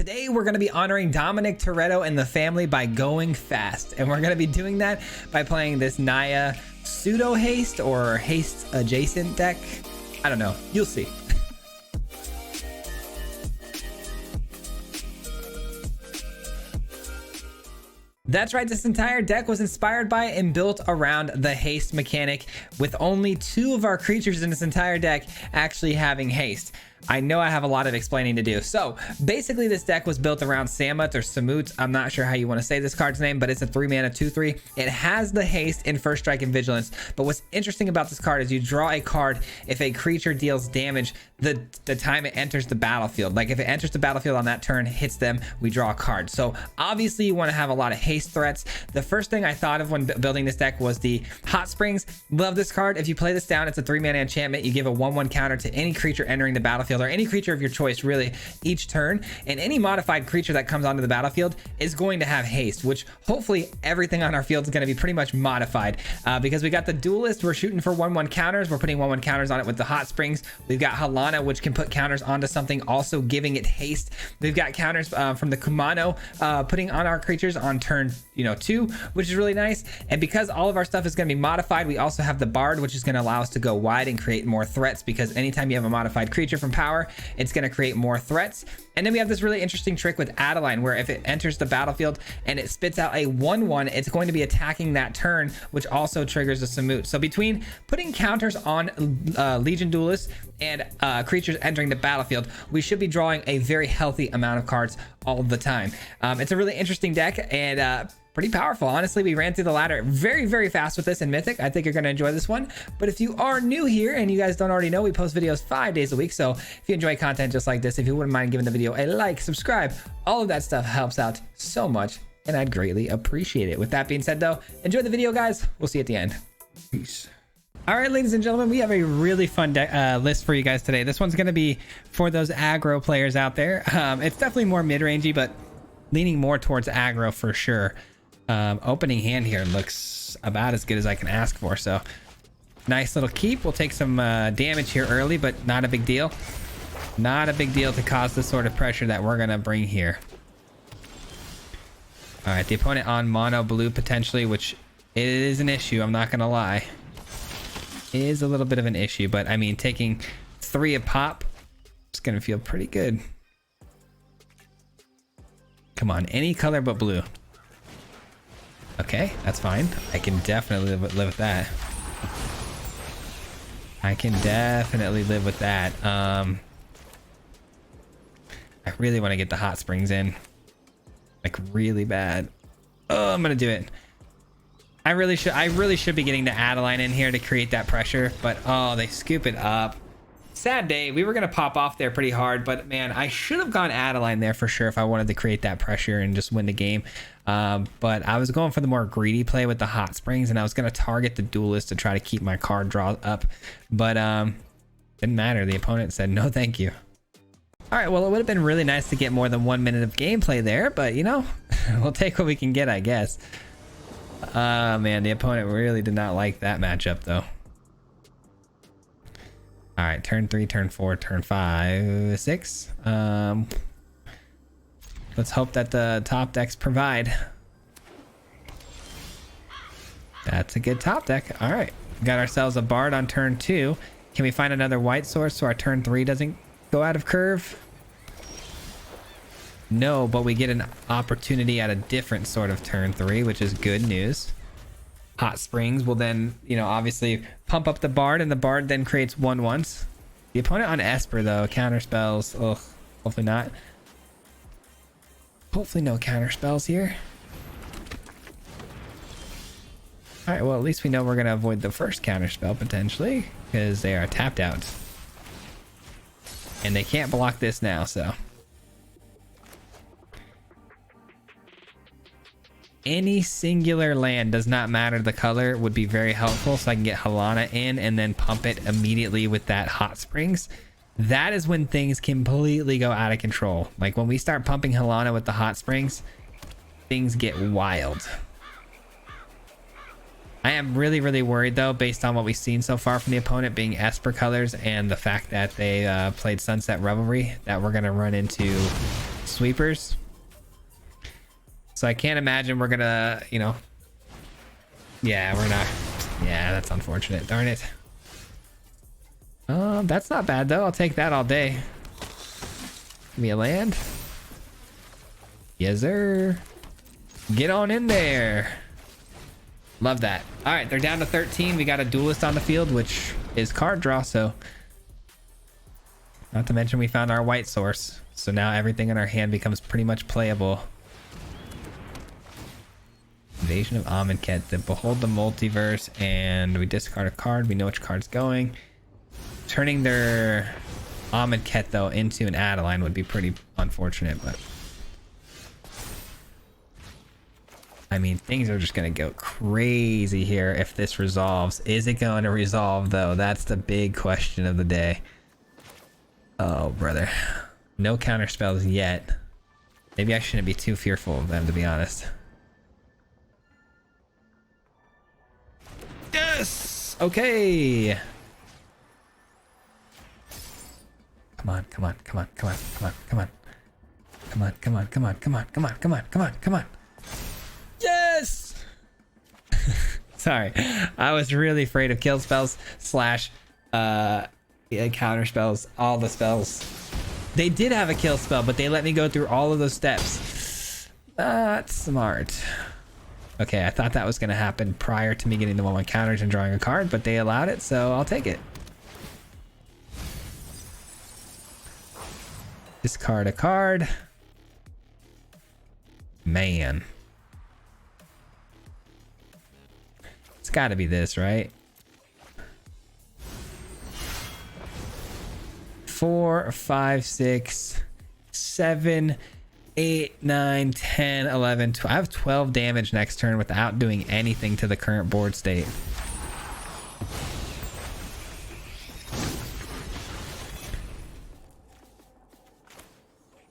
Today we're going to be honoring Dominic Toretto and the family by going fast, and we're going to be doing that by playing this Naya pseudo haste or haste adjacent deck. I don't know, you'll see. That's right, this entire deck was inspired by and built around the haste mechanic, with only 2 of our creatures in this entire deck actually having haste. I know I have a lot of explaining to do. So basically this deck was built around Samut or Samut. I'm not sure how you want to say this card's name, but it's a 3-mana 2/3. It has the haste in first strike and vigilance. But what's interesting about this card is you draw a card if a creature deals damage the time it enters the battlefield. Like if it enters the battlefield on that turn, hits them, we draw a card. So obviously you want to have a lot of haste threats. The first thing I thought of when building this deck was the Hot Springs. Love this card. If you play this down, it's a 3-mana enchantment. You give a 1/1 counter to any creature entering the battlefield, or any creature of your choice really, each turn, and any modified creature that comes onto the battlefield is going to have haste, which hopefully everything on our field is going to be pretty much modified, because we got the Duelist. We're shooting for 1/1 counters. We're putting 1/1 counters on it with the Hot Springs. We've got Halana, which can put counters onto something, also giving it haste. We've got counters from the Kumano putting on our creatures on turn 2, which is really nice. And because all of our stuff is going to be modified, we also have the Bard, which is going to allow us to go wide and create more threats, because anytime you have a modified creature from power, it's going to create more threats. And then we have this really interesting trick with Adeline, where if it enters the battlefield and it spits out a 1/1, it's going to be attacking that turn, which also triggers a Samut. So between putting counters on Legion Duelists and creatures entering the battlefield, we should be drawing a very healthy amount of cards all the time. It's a really interesting deck, and pretty powerful. Honestly, we ran through the ladder very, very fast with this in Mythic. I think you're going to enjoy this one. But if you are new here and you guys don't already know, we post videos 5 days a week. So if you enjoy content just like this, if you wouldn't mind giving the video a like, subscribe, all of that stuff helps out so much, and I'd greatly appreciate it. With that being said, though, enjoy the video, guys. We'll see you at the end. Peace. All right, ladies and gentlemen, we have a really fun list for you guys today. This one's going to be for those aggro players out there. It's definitely more mid-rangey, but leaning more towards aggro for sure. Opening hand here looks about as good as I can ask for, so nice little keep. We'll take some damage here early, but not a big deal. Not a big deal to cause the sort of pressure that we're gonna bring here. All right, the opponent on mono blue potentially, which is an issue, I'm not gonna lie. Is a little bit of an issue, but I mean, taking 3 a pop, it's gonna feel pretty good. Come on, any color but blue. Okay, that's fine. I can definitely live with that. I can definitely live with that. I really want to get the Hot Springs in, like really bad. Oh, I'm gonna do it. I really should be getting the Adeline in here to create that pressure, but oh, they scoop it up. Sad day. We were gonna pop off there pretty hard, but man, I should have gone Adeline there for sure if I wanted to create that pressure and just win the game. But I was going for the more greedy play with the Hot Springs, and I was gonna target the Duelist to try to keep my card draw up, but didn't matter. The opponent said no thank you. All right, well, it would have been really nice to get more than 1 minute of gameplay there, but we'll take what we can get, I guess. Man, the opponent really did not like that matchup though. All right, turn 3, turn 4, turn 5, 6. Let's hope that the top decks provide. That's a good top deck. All right, got ourselves a Bard on turn 2. Can we find another white source so our turn 3 doesn't go out of curve? No, but we get an opportunity at a different sort of turn 3, which is good news. Hot Springs will then, obviously pump up the Bard, and the Bard then creates 1/1s. The opponent on Esper, though, counter spells. Ugh, hopefully not. Hopefully no counter spells here. All right, well, at least we know we're going to avoid the first counter spell potentially, because they are tapped out. And they can't block this now, so. Any singular land, does not matter the color, would be very helpful, so I can get Halana in and then pump it immediately with that Hot Springs. That is when things completely go out of control. Like when we start pumping Halana with the Hot Springs, things get wild. I am really, really worried though, based on what we've seen so far from the opponent being Esper colors and the fact that they played Sunset Revelry, that we're going to run into sweepers. So I can't imagine we're gonna, you know. Yeah, we're not. Yeah, that's unfortunate. Darn it. That's not bad though. I'll take that all day. Give me a land. Yes, sir. Get on in there. Love that. All right, they're down to 13. We got a duelist on the field, which is card draw. So, not to mention we found our white source. So now everything in our hand becomes pretty much playable. Invasion of Amonkhet. Then behold the multiverse, and we discard a card. We know which card's going. Turning their Amonkhet though into an Adeline would be pretty unfortunate, but I mean, things are just gonna go crazy here if this resolves. Is it going to resolve though? That's the big question of the day. Oh, brother. No counter spells yet. Maybe I shouldn't be too fearful of them, to be honest. Yes! Okay! Come on, come on, come on, come on, come on, come on. Come on, come on, come on, come on, come on, come on, come on, come on. Yes! Sorry. I was really afraid of kill spells slash counter spells, all the spells. They did have a kill spell, but they let me go through all of those steps. That's smart. Okay, I thought that was going to happen prior to me getting the 1/1 counters and drawing a card, but they allowed it, so I'll take it. Discard a card. Man. It's got to be this, right? 4, 5, 6, 7, 8, 9, 10, 11, 12. I have 12 damage next turn without doing anything to the current board state.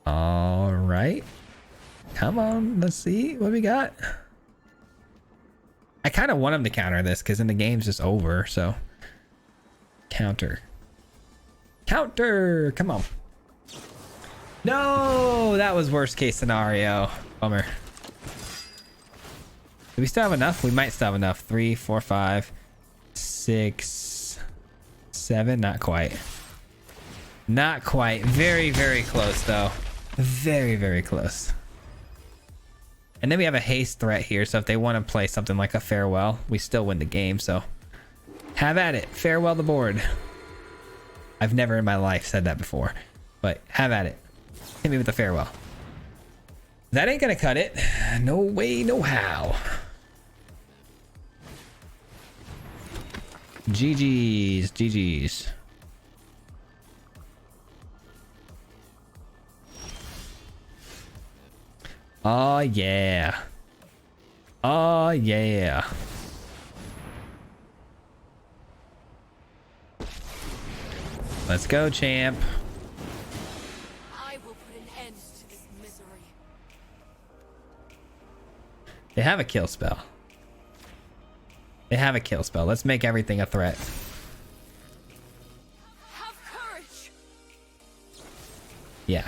All right. Come on. Let's see what we got. I kind of want him to counter this because then the game's just over. So counter. Counter. Come on. No, that was worst case scenario. Bummer. Do we still have enough? We might still have enough. 3, 4, 5, 6, 7. Not quite. Not quite. Very, very close though. Very, very close. And then we have a haste threat here. So if they want to play something like a farewell, we still win the game. So have at it. Farewell the board. I've never in my life said that before, but have at it. Hit me with a farewell. That ain't gonna cut it. No way, no how. GG's, GG's. Oh yeah. Oh yeah. Let's go, champ. I will put an end to this misery. They have a kill spell. They have a kill spell. Let's make everything a threat. Have courage. Yeah.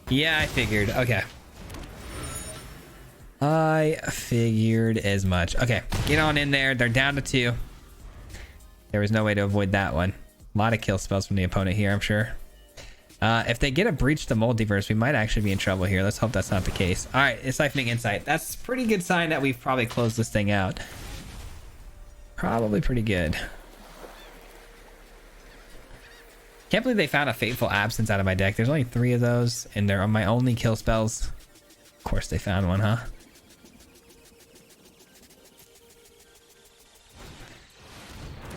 Yeah, I figured. Okay. I figured as much. Okay, get on in there. They're down to 2. There was no way to avoid that one. A lot of kill spells from the opponent here, I'm sure. If they get a breach the multiverse, we might actually be in trouble here. Let's hope that's not the case. All right, it's siphoning insight. That's a pretty good sign that we've probably closed this thing out. Probably pretty good. Can't believe they found a Fateful Absence out of my deck. There's only 3 of those, and they're my only kill spells. Of course they found one, huh?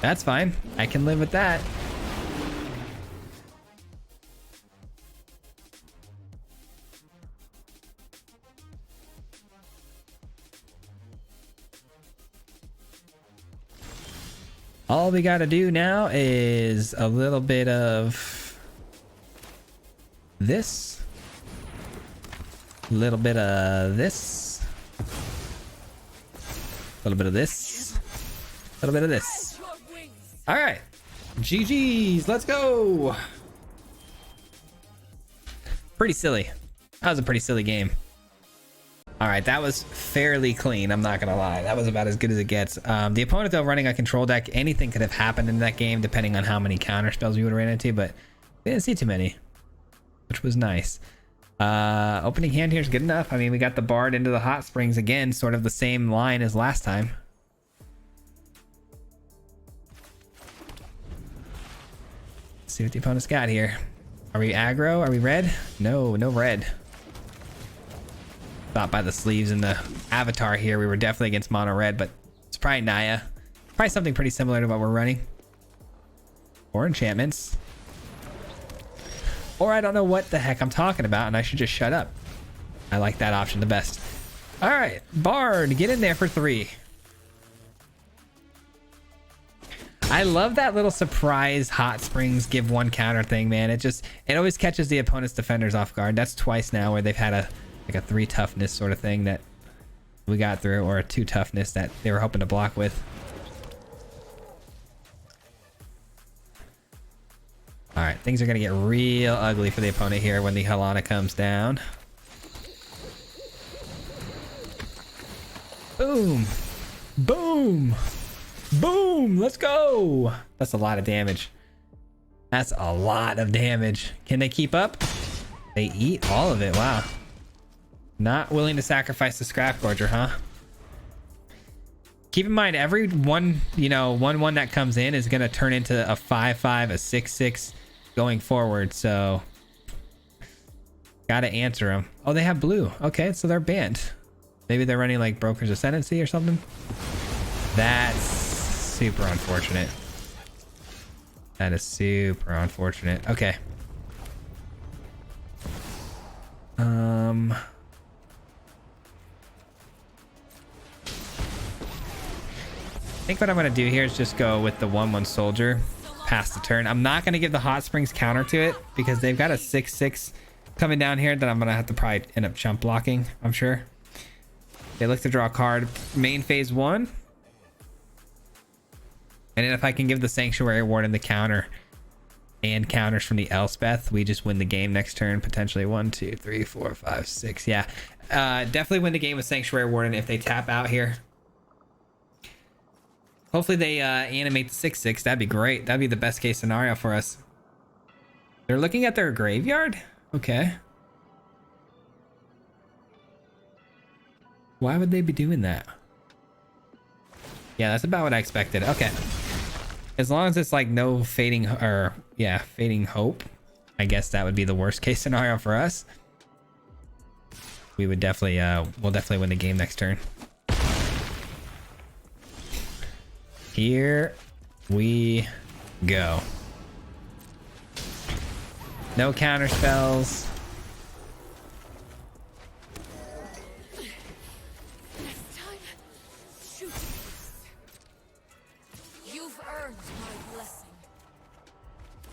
That's fine. I can live with that. All we got to do now is a little bit of this. A little bit of this. A little bit of this. A little bit of this. All right. GG's. Let's go. Pretty silly. That was a pretty silly game. All right, that was fairly clean. I'm not gonna lie. That was about as good as it gets. The opponent, though, running a control deck, anything could have happened in that game, depending on how many counter spells we would have ran into, but we didn't see too many, which was nice. Opening hand here is good enough. I mean, we got the Bard into the Hot Springs again, sort of the same line as last time. Let's see what the opponent's got here. Are we aggro? Are we red? No, no red. Thought by the sleeves and the avatar here, we were definitely against mono red, but it's probably Naya. Probably something pretty similar to what we're running. Or enchantments. Or I don't know what the heck I'm talking about and I should just shut up. I like that option the best. All right, Bard, get in there for 3. I love that little surprise Hot Springs give 1 counter thing, man. It always catches the opponent's defenders off guard. That's twice now where they've had a 3 toughness sort of thing that we got through, or a 2 toughness that they were hoping to block with. All right, things are gonna get real ugly for the opponent here when the Helana comes down. Boom, boom, boom, let's go. That's a lot of damage. That's a lot of damage. Can they keep up? They eat all of it, wow. Not willing to sacrifice the Scrap Gorger, huh? Keep in mind, every one, 1/1 that comes in is going to turn into a 5/5, a 6/6 going forward. So, got to answer them. Oh, they have blue. Okay, so they're banned. Maybe they're running like Broker's Ascendancy or something. That's super unfortunate. That is super unfortunate. Okay. I think what I'm going to do here is just go with the 1/1 soldier past the turn. I'm not going to give the Hot Springs counter to it because they've got a 6/6 coming down here that I'm going to have to probably end up chump blocking, I'm sure. They look to draw a card main phase 1. And then if I can give the Sanctuary Warden the counter and counters from the Elspeth, we just win the game next turn. Potentially 1, 2, 3, 4, 5, 6. Yeah, definitely win the game with Sanctuary Warden if they tap out here. Hopefully they animate the 6/6. That'd be great. That'd be the best case scenario for us. They're looking at their graveyard? Okay. Why would they be doing that? Yeah, that's about what I expected. Okay. As long as it's like no fading hope. I guess that would be the worst case scenario for us. We would definitely we'll definitely win the game next turn. Here we go. No counter spells. Next time, shoot. You've earned my blessing.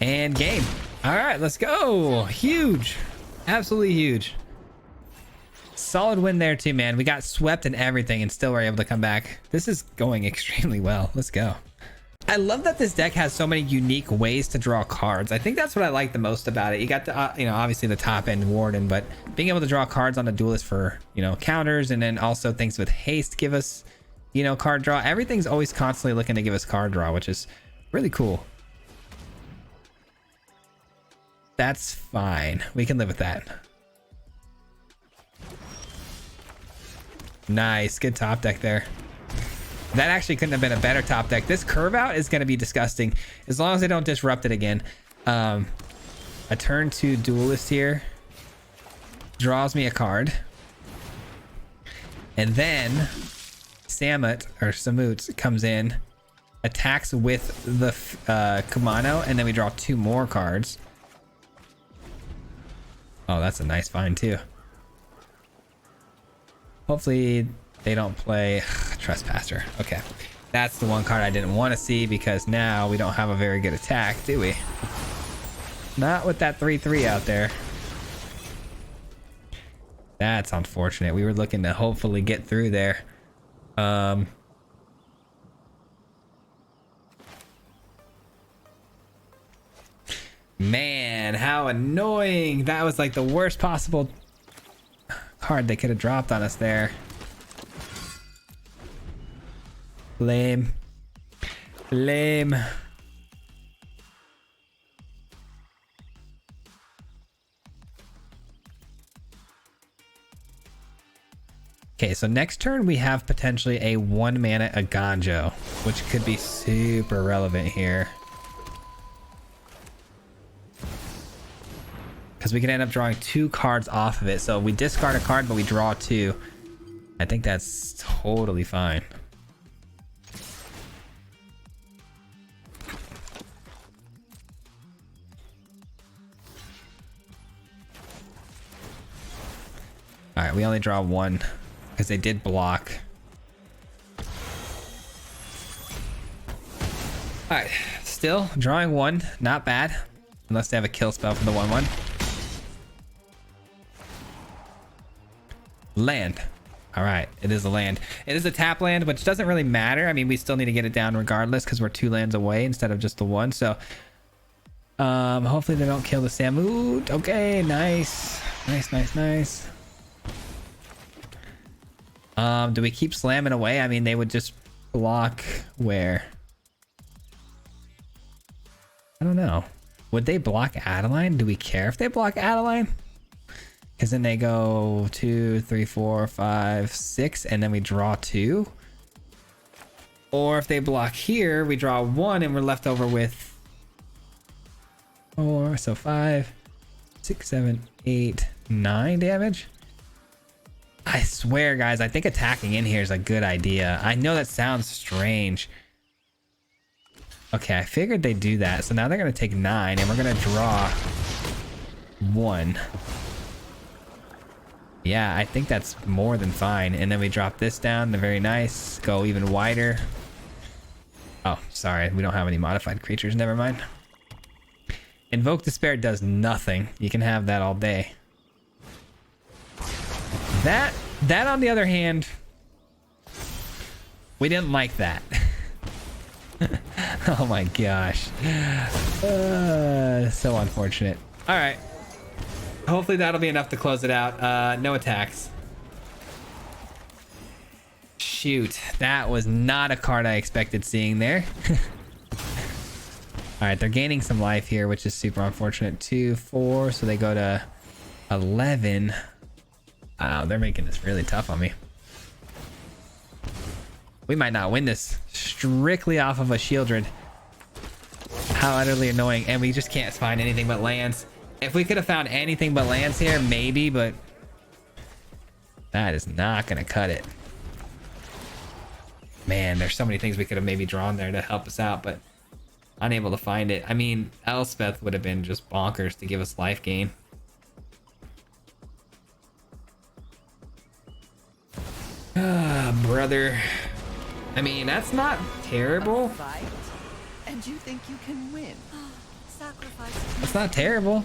And game. All right, let's go. Huge. Absolutely huge. Solid win there too, man. We got swept and everything and still were able to come back. This is going extremely well. Let's go. I love that this deck has so many unique ways to draw cards. I think that's what I like the most about it. You got the, obviously the top end Warden, but being able to draw cards on the Duelist for, counters, and then also things with haste give us, card draw. Everything's always constantly looking to give us card draw, which is really cool. That's fine. We can live with that. Nice. Good top deck there. That actually couldn't have been a better top deck. This curve out is going to be disgusting as long as they don't disrupt it again. A turn 2 Duelist here draws me a card. And then Samut comes in, attacks with the Kumano, and then we draw 2 more cards. Oh, that's a nice find too. Hopefully they don't play Trespasser. Okay. That's the one card I didn't want to see because now we don't have a very good attack, do we? Not with that 3/3 out there. That's unfortunate. We were looking to hopefully get through there. Man, how annoying. That was like the worst possible card they could have dropped on us there. Lame. Lame. Okay, so next turn we have potentially a 1 mana Aggro, which could be super relevant here. Because we can end up drawing 2 cards off of it. So we discard a card, but we draw 2. I think that's totally fine. All right, we only draw 1 because they did block. All right, still drawing 1, not bad, unless they have a kill spell for the 1/1. Land. All right, it is a land. It is a tap land, which doesn't really matter. I mean, we still need to get it down regardless because we're 2 lands away instead of just the 1. So hopefully they don't kill the Samut. Okay, nice. Nice. Do we keep slamming away? I mean, they would just block where? I don't know. Would they block Adeline? Do we care if they block Adeline? Because then they go 2, 3, 4, 5, 6, and then we draw 2. Or if they block here, we draw 1 and we're left over with 4, so 5, 6, 7, 8, 9 damage. I swear, guys, I think attacking in here is a good idea. I know that sounds strange. Okay, I figured they'd do that. So now they're going to take 9 and we're going to draw 1. Yeah, I think that's more than fine. And then we drop this down. They're very nice. Go even wider. Oh, sorry. We don't have any modified creatures. Never mind. Invoke Despair does nothing. You can have that all day. That on the other hand, we didn't like that. Oh my gosh. So unfortunate. All right. Hopefully that'll be enough to close it out. No attacks. Shoot, that was not a card I expected seeing there. All right, they're gaining some life here, which is super unfortunate. 2, 4, so they go to 11. Wow, they're making this really tough on me. We might not win this strictly off of a Shieldred. How utterly annoying. And we just can't find anything but lands. If we could have found anything but lands here, maybe, but that is not going to cut it. Man, there's so many things we could have maybe drawn there to help us out, but unable to find it. I mean, Elspeth would have been just bonkers to give us life gain. Ah, brother. I mean, that's not terrible. And you think you can win? It's not terrible.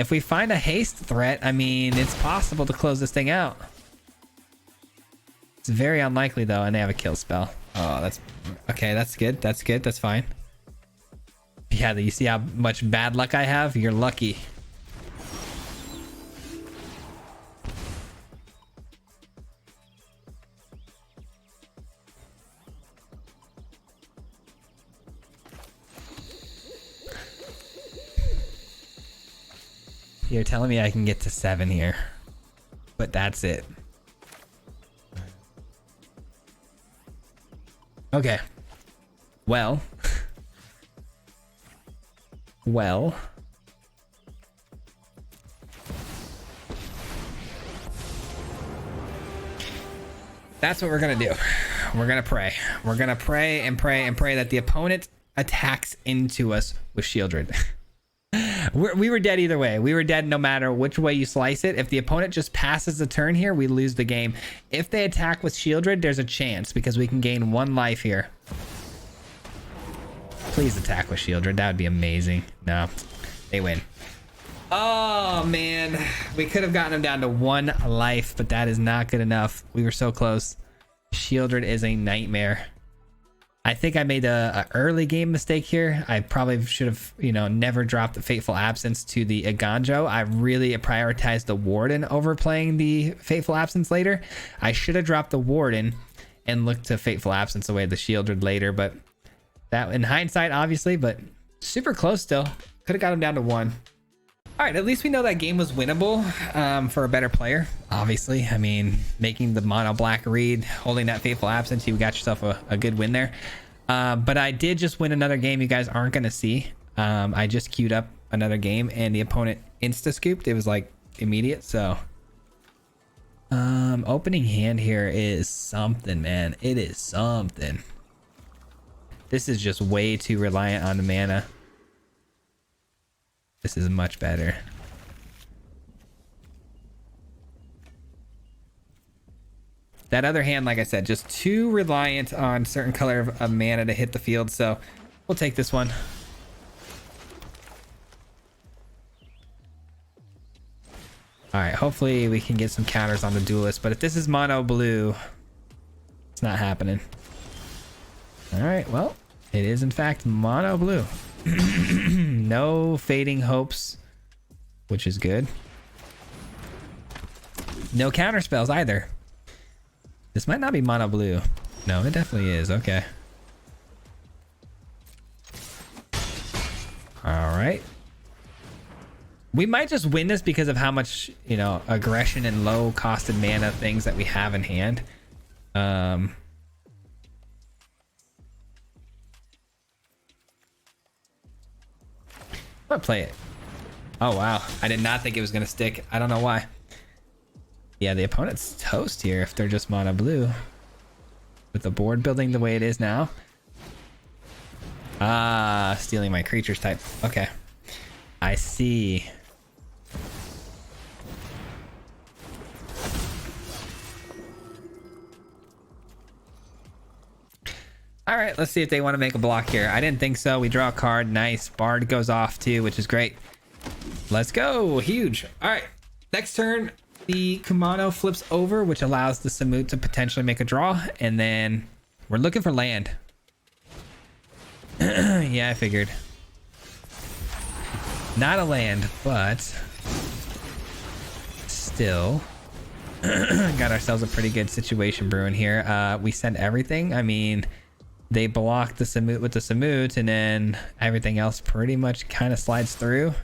If we find a haste threat, I mean, it's possible to close this thing out. It's very unlikely though, and they have a kill spell. Oh, that's okay. That's good. That's good. That's fine. Yeah, you see how much bad luck I have? You're lucky. You're telling me I can get to 7 here, but that's it. Okay. Well. Well. That's what we're gonna do. We're gonna pray. We're gonna pray and pray and pray that the opponent attacks into us with Shieldred. We were dead either way. We were dead no matter which way you slice it. If the opponent just passes the turn here, we lose the game. If they attack with Shieldred, there's a chance because we can gain 1 life here. Please attack with Shieldred. That would be amazing. No, they win. Oh, man. We could have gotten them down to 1 life, but that is not good enough. We were so close. Shieldred is a nightmare. I think I made a early game mistake here. I probably should have, you know, never dropped the Fateful Absence to the Aggro. I really prioritized the Warden over playing the Fateful Absence later. I should have dropped the Warden and looked to Fateful Absence away the Shieldred later, but that in hindsight, obviously, but super close still. Could have got him down to 1. All right, at least we know that game was winnable for a better player, obviously. I mean, making the mono black read, holding that Fateful Absence, you got yourself a good win there. But I did just win another game you guys aren't going to see. I just queued up another game and the opponent insta-scooped. It was like immediate, so... opening hand here is something, man. It is something. This is just way too reliant on the mana. This is much better. That other hand, like I said, just too reliant on certain color of mana to hit the field, so we'll take this one. All right, hopefully we can get some counters on the duelist, but if this is mono blue, it's not happening. All right, well, it is in fact mono blue. No fading hopes, which is good. No counter spells either. This might not be mono blue. No, it definitely is. Okay. All right. We might just win this because of how much, you know, aggression and low costed mana things that we have in hand. I'm gonna play it. Oh wow, I did not think it was gonna stick. I don't know why. Yeah, the opponent's toast here if they're just mono blue. With the board building the way it is now. Ah, stealing my creatures type. Okay, I see. All right, let's see if they want to make a block here. I didn't think so. We draw a card. Nice. Bard goes off too, which is great. Let's go. Huge. All right. Next turn, the Kumano flips over, which allows the Samut to potentially make a draw. And then we're looking for land. Yeah, I figured. Not a land, but still got ourselves a pretty good situation brewing here. We send everything. I mean... They block the Samut with the Samut, and then everything else pretty much kind of slides through.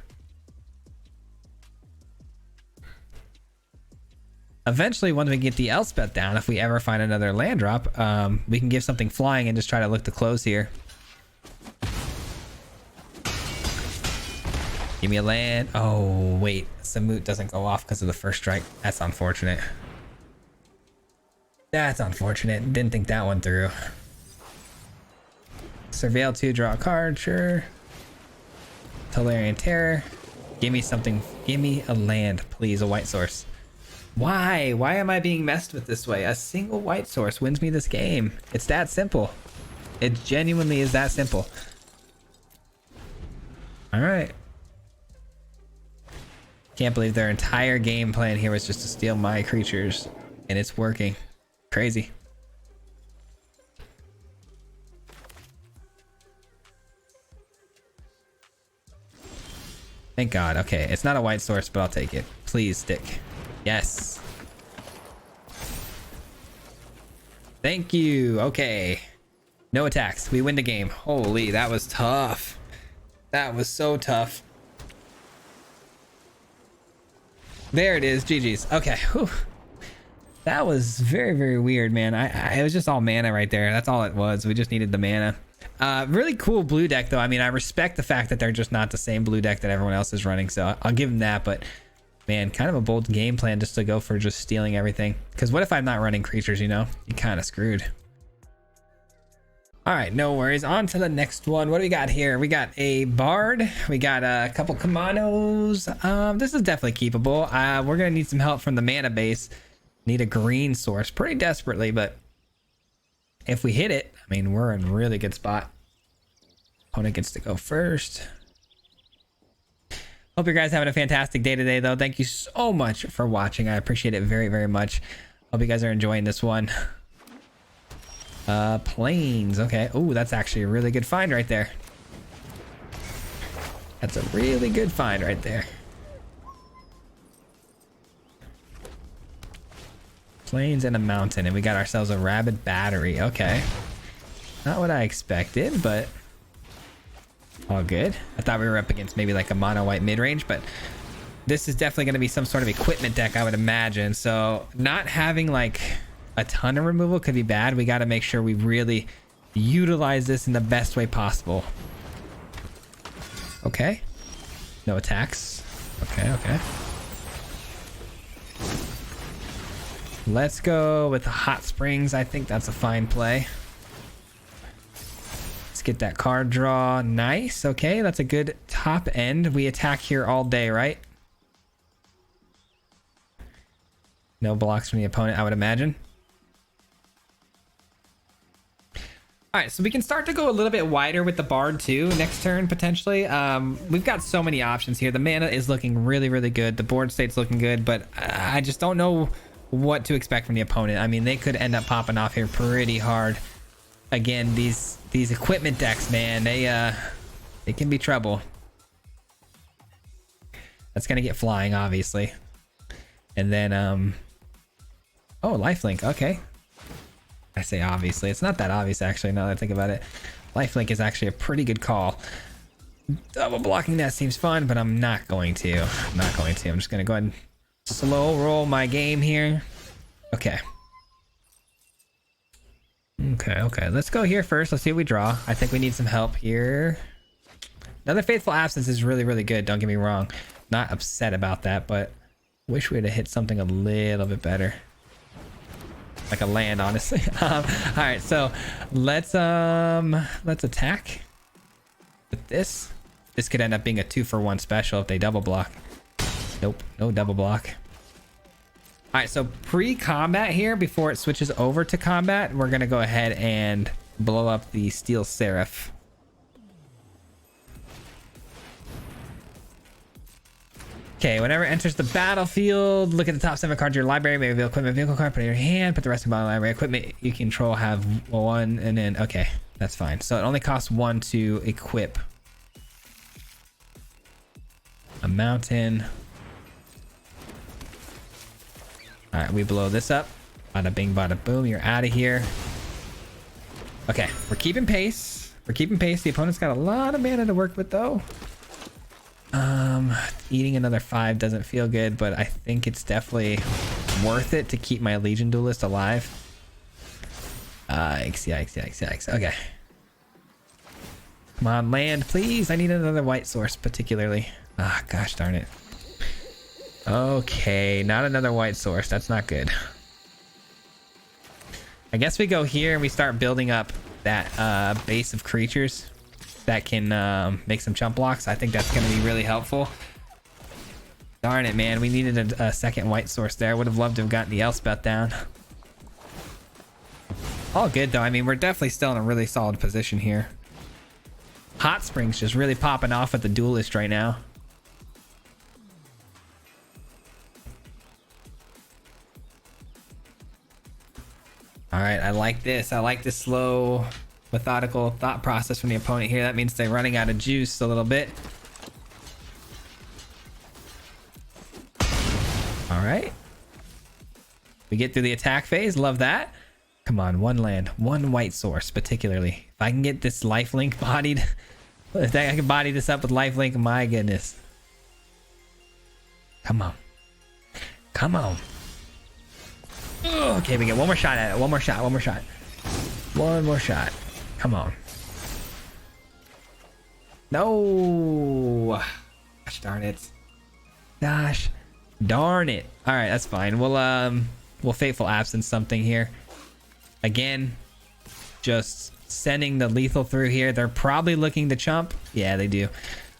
Eventually, once we get the Elspeth down, if we ever find another land drop, we can give something flying and just try to look to close here. Give me a land. Oh, wait. Samut doesn't go off because of the first strike. That's unfortunate. That's unfortunate. Didn't think that one through. Surveil 2, draw a card, sure. Tolarian Terror. Give me something. Give me a land, please. A white source. Why? Why am I being messed with this way? A single white source wins me this game. It's that simple. It genuinely is that simple. All right. Can't believe their entire game plan here was just to steal my creatures. And it's working. Crazy. Thank God. Okay, it's not a white source, but I'll take it. Please stick. Yes. Thank you. Okay. No attacks. We win the game. Holy, that was tough. That was so tough. There it is. GG's. Okay. Whew. That was very, very weird, man. It was just all mana right there. That's all it was. We just needed the mana. Really cool blue deck though. I mean, I respect the fact that they're just not the same blue deck that everyone else is running, so I'll give them that. But man, kind of a bold game plan just to go for just stealing everything, because what if I'm not running creatures, you know? You're kind of screwed. All right, no worries. On to the next one. What do we got here? We got a Bard. We got a couple Kumanos. This is definitely keepable. We're gonna need some help from the mana base. Need a green source pretty desperately, but if we hit it, I mean, we're in a really good spot. Opponent gets to go first. Hope you guys having a fantastic day today, though. Thank you so much for watching. I appreciate it very, very much. Hope you guys are enjoying this one. Planes. Okay. Oh, that's actually a really good find right there. That's a really good find right there. Plains and a mountain, and we got ourselves a rabid battery. Okay. Not what I expected, but all good. I thought we were up against maybe like a mono white mid-range, but this is definitely going to be some sort of equipment deck, I would imagine. So not having like a ton of removal could be bad. We got to make sure we really utilize this in the best way possible. Okay. No attacks. Okay, okay. Let's go with the hot springs. I think that's a fine play. Let's get that card draw. Nice. Okay, that's a good top end. We attack here all day, right? No blocks from the opponent, I would imagine. All right, so we can start to go a little bit wider with the Bard too next turn, potentially. We've got so many options here. The mana is looking really, really good. The board state's looking good, but I just don't know what to expect from the opponent. I mean, they could end up popping off here pretty hard. Again, these equipment decks, man, they can be trouble. That's gonna get flying, obviously. And then oh, lifelink. Okay, I say obviously, it's not that obvious actually, now that I think about it. Lifelink is actually a pretty good call. Double blocking that seems fun, but I'm not going to. I'm just gonna go ahead and slow roll my game here. Okay. Okay, let's go here first. Let's see what we draw. I think we need some help here. Another Faithful Absence is really, really good, don't get me wrong. Not upset about that, but wish we would have hit something a little bit better. Like a land, honestly. All right, so let's attack with this. This could end up being a 2-for-1 special if they double block. Nope, no double block. All right, so pre-combat here, before it switches over to combat, we're gonna go ahead and blow up the Steel Seraph. Okay, whenever it enters the battlefield, look at the top 7 cards of your library, maybe reveal equipment vehicle card, put it in your hand, put the rest of the library equipment you control have 1, and then, okay, that's fine. So it only costs 1 to equip. A mountain. All right, we blow this up. Bada bing, bada boom, you're out of here. Okay, we're keeping pace. The opponent's got a lot of mana to work with though. Eating another 5 doesn't feel good, but I think it's definitely worth it to keep my Legion Duelist alive. Yikes. Okay. Come on, land, please. I need another white source, particularly. Ah, gosh darn it. Okay, not another white source. That's not good. I guess we go here and we start building up that base of creatures that can make some chump blocks. I think that's going to be really helpful. Darn it, man. We needed a second white source there. Would have loved to have gotten the Elspeth down. All good, though. I mean, we're definitely still in a really solid position here. Hot Springs just really popping off with the Duelist right now. All right, I like this. I like this slow, methodical thought process from the opponent here. That means they're running out of juice a little bit. All right. We get through the attack phase. Love that. Come on, 1 land, 1 white source, particularly. If I can get this lifelink bodied, if I can body this up with lifelink, my goodness. Come on. Come on. Okay, we get 1 more shot at it. 1 more shot. 1 more shot. 1 more shot. Come on. No. Gosh darn it. Gosh darn it. All right, that's fine. We'll Fateful Absence something here. Again, just sending the lethal through here. They're probably looking to chump. Yeah, they do.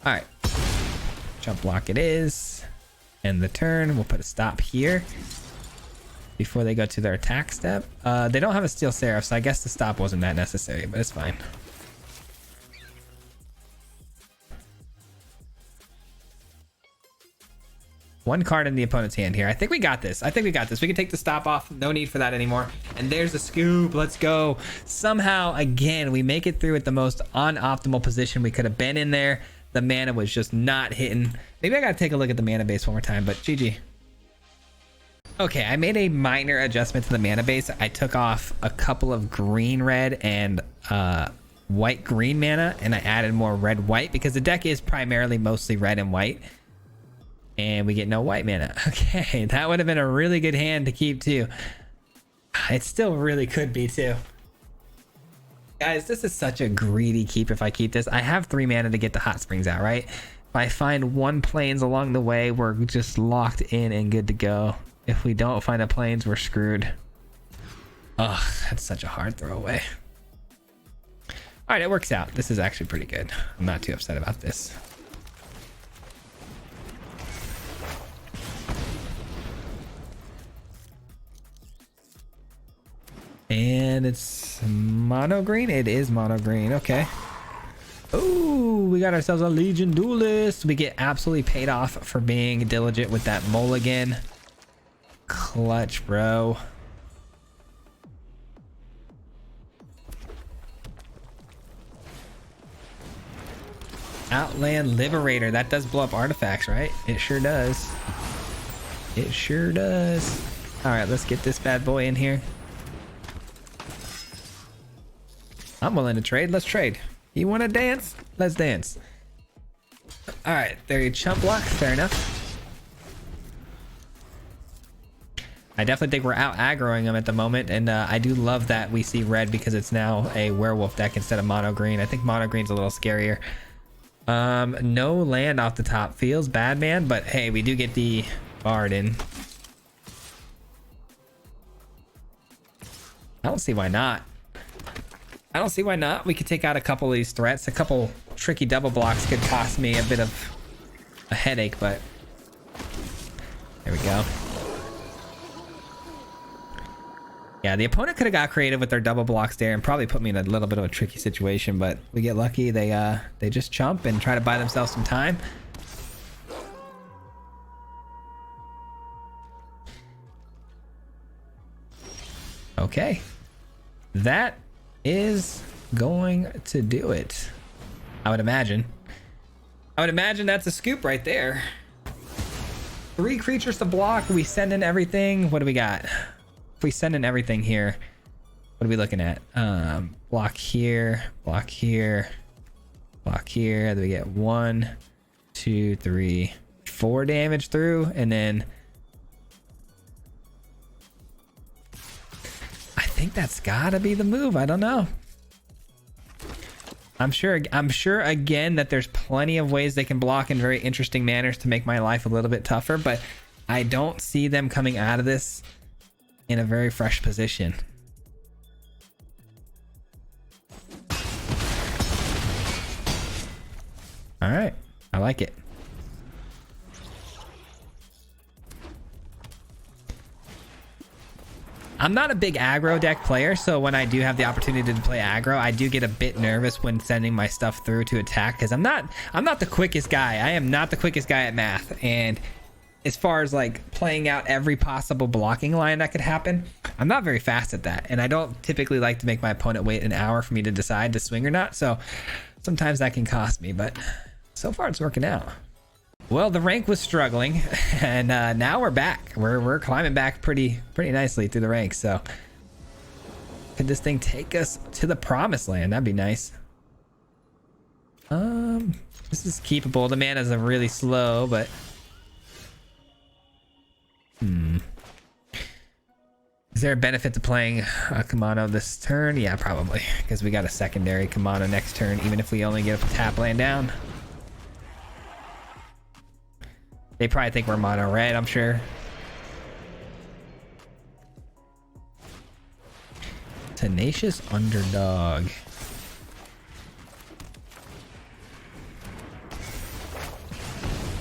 All right. Chump block it is. End the turn. We'll put a stop here before they go to their attack step. They don't have a Steel Seraph, so I guess the stop wasn't that necessary, but it's fine. One card in the opponent's hand here. I think we got this. I think we got this. We can take the stop off. No need for that anymore. And there's the scoop. Let's go. Somehow, again, we make it through at the most unoptimal position we could have been in there. The mana was just not hitting. Maybe I got to take a look at the mana base one more time, but GG. Okay, I made a minor adjustment to the mana base. I took off a couple of green, red, and white, green mana, and I added more red, white, because the deck is primarily mostly red and white. And we get no white mana. Okay, that would have been a really good hand to keep too. It still really could be too. Guys, this is such a greedy keep if I keep this. I have 3 mana to get the hot springs out, right? If I find 1 plains along the way, we're just locked in and good to go. If we don't find a plains, we're screwed. Ugh, that's such a hard throwaway. All right, it works out. This is actually pretty good. I'm not too upset about this. And it's mono green. It is mono green. Okay. Oh, we got ourselves a Legion Duelist. We get absolutely paid off for being diligent with that mulligan. Clutch, bro. Outland Liberator. That does blow up artifacts, right? It sure does. It sure does. All right, let's get this bad boy in here. I'm willing to trade. Let's trade. You want to dance? Let's dance. All right, there you chump block. Fair enough. I definitely think we're out aggroing them at the moment, and I do love that we see red because it's now a werewolf deck instead of mono green. I think mono green's a little scarier. No land off the top. Feels bad, man, but hey, we do get the bard in. I don't see why not. I don't see why not. We could take out a couple of these threats. A couple tricky double blocks could cost me a bit of a headache, but there we go. Yeah, the opponent could have got creative with their double blocks there and probably put me in a little bit of a tricky situation, but we get lucky. They just chump and try to buy themselves some time. Okay. That is going to do it. I would imagine. That's a scoop right there. 3 creatures to block. We send in everything. What do we got? If we send in everything here, what are we looking at? Block here, block here, block here. Do we get 1, 2, 3, 4 damage through, and then I think that's gotta be the move. I don't know. I'm sure again that there's plenty of ways they can block in very interesting manners to make my life a little bit tougher, but I don't see them coming out of this in a very fresh position. All right, I like it. I'm not a big aggro deck player, so when I do have the opportunity to play aggro, I do get a bit nervous when sending my stuff through to attack because I'm not the quickest guy. I am not the quickest guy at math, and as far as like playing out every possible blocking line that could happen, I'm not very fast at that, and I don't typically like to make my opponent wait an hour for me to decide to swing or not, so sometimes that can cost me, but so far it's working out. Well, the rank was struggling, and now we're back. We're climbing back pretty nicely through the ranks. So, could this thing take us to the promised land? That'd be nice. This is keepable. The mana's are really slow, but is there a benefit to playing a Kamano this turn? Yeah, probably, because we got a secondary Kamano next turn, even if we only get a tap land down. They probably think we're mono red, I'm sure. Tenacious Underdog.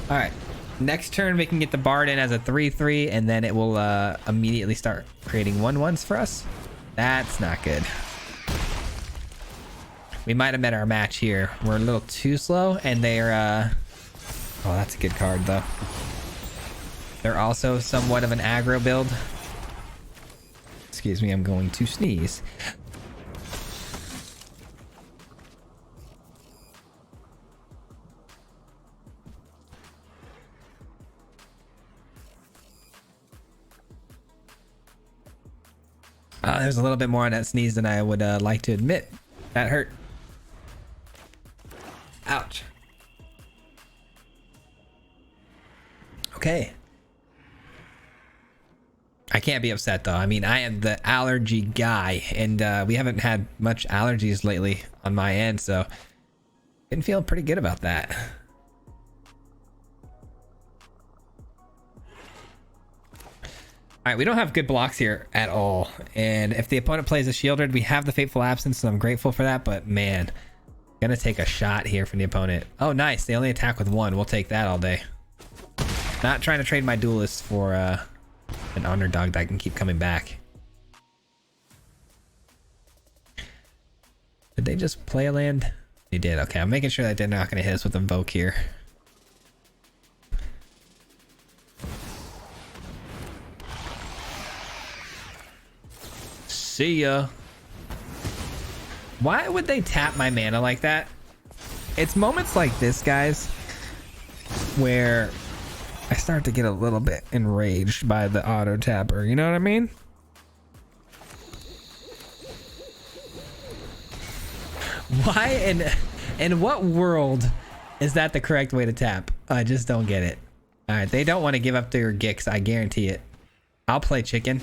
All right. Next turn, we can get the Bard in as a 3/3, and then it will immediately start creating 1/1s for us. That's not good. We might have met our match here. We're a little too slow, and they're... oh, that's a good card, though. They're also somewhat of an aggro build. Excuse me, I'm going to sneeze. There's a little bit more on that sneeze than I would like to admit. That hurt. Ouch. Okay. I can't be upset though. I mean, I am the allergy guy, and we haven't had much allergies lately on my end, so been feeling pretty good about that. All right, we don't have good blocks here at all, and if the opponent plays a shielded, we have the Fateful Absence, so I'm grateful for that. But man, gonna take a shot here from the opponent. Oh, nice. They only attack with one. We'll take that all day. Not trying to trade my duelist for an underdog that can keep coming back. Did they just play a land? They did. Okay, I'm making sure that they're not going to hit us with Invoke here. See ya. Why would they tap my mana like that? It's moments like this, guys, where I start to get a little bit enraged by the auto tapper. You know what I mean? Why in what world is that the correct way to tap? I just don't get it. All right, they don't want to give up their Gix. I guarantee it. I'll play chicken.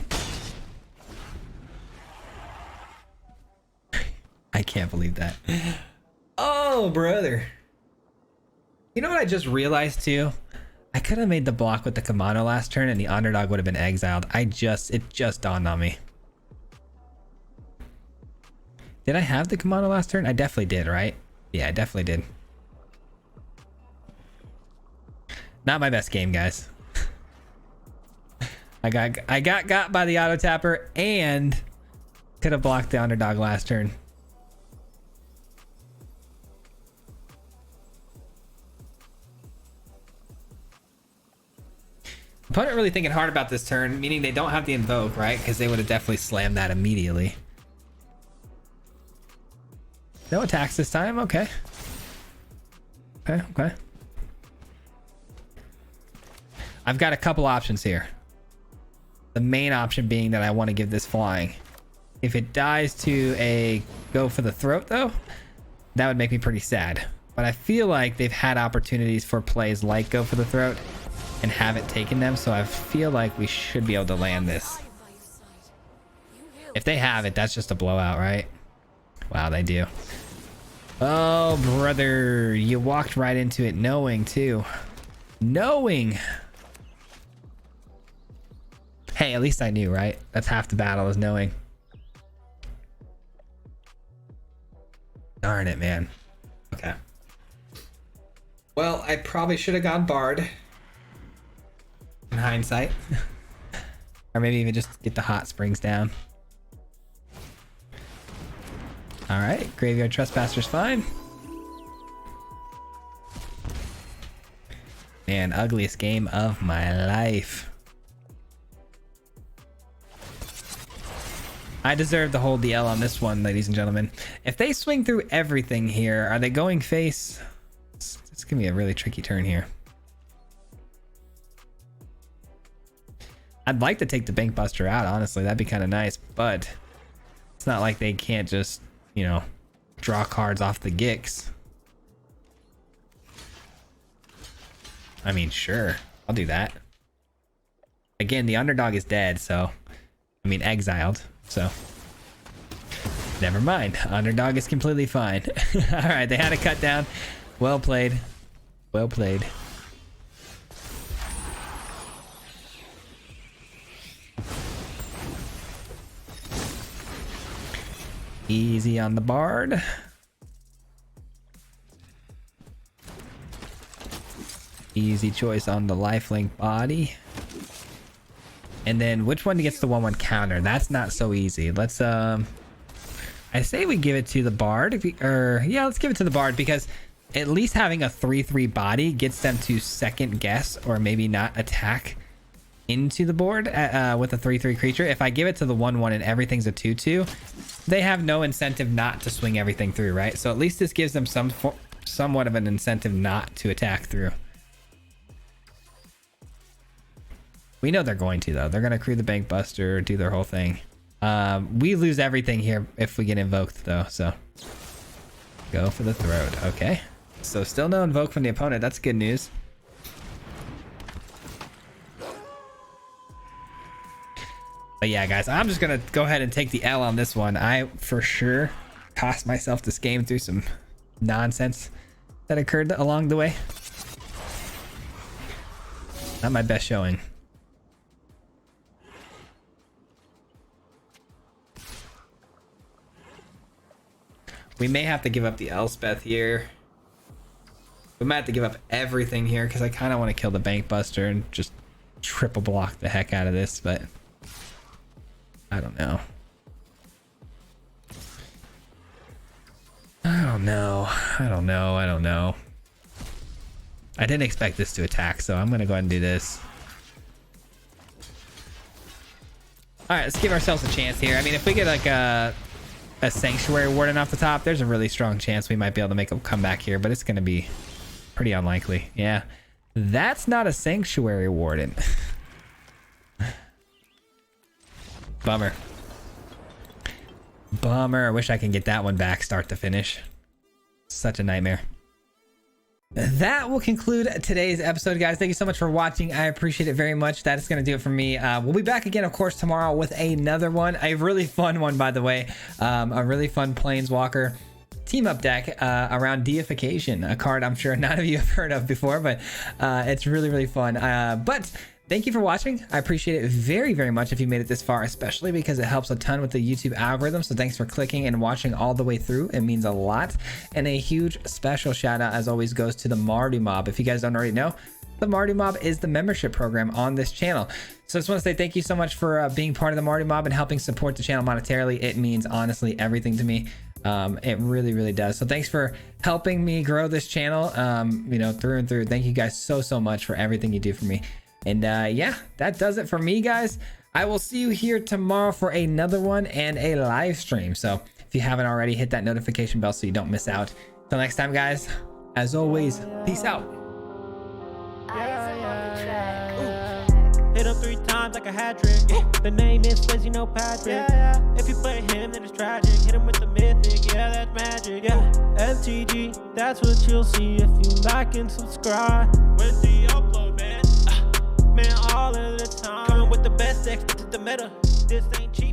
I can't believe that. Oh, brother. You know what I just realized too? I could have made the block with the Kamano last turn and the underdog would have been exiled. It just dawned on me. Did I have the Kamano last turn? I definitely did, right? Yeah, I definitely did. Not my best game, guys. I got by the auto tapper and could have blocked the underdog last turn. Opponent really thinking hard about this turn, meaning they don't have the Invoke, right? Because they would have definitely slammed that immediately. No attacks this time. Okay. Okay. I've got a couple options here. The main option being that I want to give this flying. If it dies to a go for the throat, though, that would make me pretty sad. But I feel like they've had opportunities for plays like go for the throat and haven't taken them, so I feel like we should be able to land this. If they have it, that's just a blowout, right? Wow, they do. Oh, brother, you walked right into it knowing, too. Knowing. Hey, at least I knew, right? That's half the battle, is knowing. Darn it, man. Okay. Well, I probably should have gone Bard. In hindsight. Or maybe even just get the hot springs down. Alright, Graveyard Trespasser's fine. Man, ugliest game of my life. I deserve to hold the L on this one, ladies and gentlemen. If they swing through everything here, are they going face? It's gonna be a really tricky turn here. I'd like to take the Bank Buster out, honestly. That'd be kind of nice, but it's not like they can't just, you know, draw cards off the Gix. I mean, sure. I'll do that. Again, the underdog is dead, so... I mean, exiled, so... Never mind. Underdog is completely fine. Alright, they had a cut down. Well played. Well played. Easy on the Bard. Easy choice on the lifelink body. And then which one gets the 1/1 counter? That's not so easy. Let's I say we give it to the Bard. Yeah, let's give it to the Bard, because at least having a 3/3 body gets them to second guess or maybe not attack into the board with a 3/3 creature. If I give it to the 1/1 and everything's a 2/2, they have no incentive not to swing everything through, right? So at least this gives them somewhat of an incentive not to attack through. We know they're going to, though. They're going to crew the Bank Buster, do their whole thing. We lose everything here if we get invoked, though, so go for the throat. Okay, so still no invoke from the opponent. That's good news. But yeah, guys, I'm just gonna go ahead and take the L on this one. I for sure cost myself this game through some nonsense that occurred along the way. Not my best showing. We may have to give up the Elspeth here. We might have to give up everything here because I kind of want to kill the Bank Buster and just triple block the heck out of this, but I don't know. I don't know. I didn't expect this to attack, so I'm going to go ahead and do this. All right, let's give ourselves a chance here. I mean, if we get like a Sanctuary Warden off the top, there's a really strong chance we might be able to make a comeback here, but it's going to be pretty unlikely. Yeah, that's not a Sanctuary Warden. Bummer. I wish I can get that one back start to finish. Such a nightmare. That will conclude today's episode, guys. Thank you so much for watching. I appreciate it very much. That is going to do it for me. We'll be back again, of course, tomorrow with another one. A really fun one, by the way. A really fun Planeswalker team up deck around Deification, a card I'm sure none of you have heard of before, but it's really, really fun. But thank you for watching. I appreciate it very, very much if you made it this far, especially because it helps a ton with the YouTube algorithm. So thanks for clicking and watching all the way through. It means a lot. And a huge special shout out, as always, goes to the Mardu Mob. If you guys don't already know, the Mardu Mob is the membership program on this channel. So I just want to say thank you so much for being part of the Mardu Mob and helping support the channel monetarily. It means honestly everything to me. It really, really does. So thanks for helping me grow this channel, you know, through and through. Thank you guys so much for everything you do for me. And yeah, that does it for me, guys. I will see you here tomorrow for another one and a live stream. So if you haven't already, hit that notification bell so you don't miss out. Till next time, guys, as always, peace out. Hit him 3 times like a hat trick. The name is Swayze, no Patrick. If you play him, then it's tragic. Hit him with the Mythic, yeah, that's magic. MTG, that's what you'll see if you like and subscribe. With the upload, man. Man, all of the time. Coming with the best decks, this is the meta. This ain't cheap.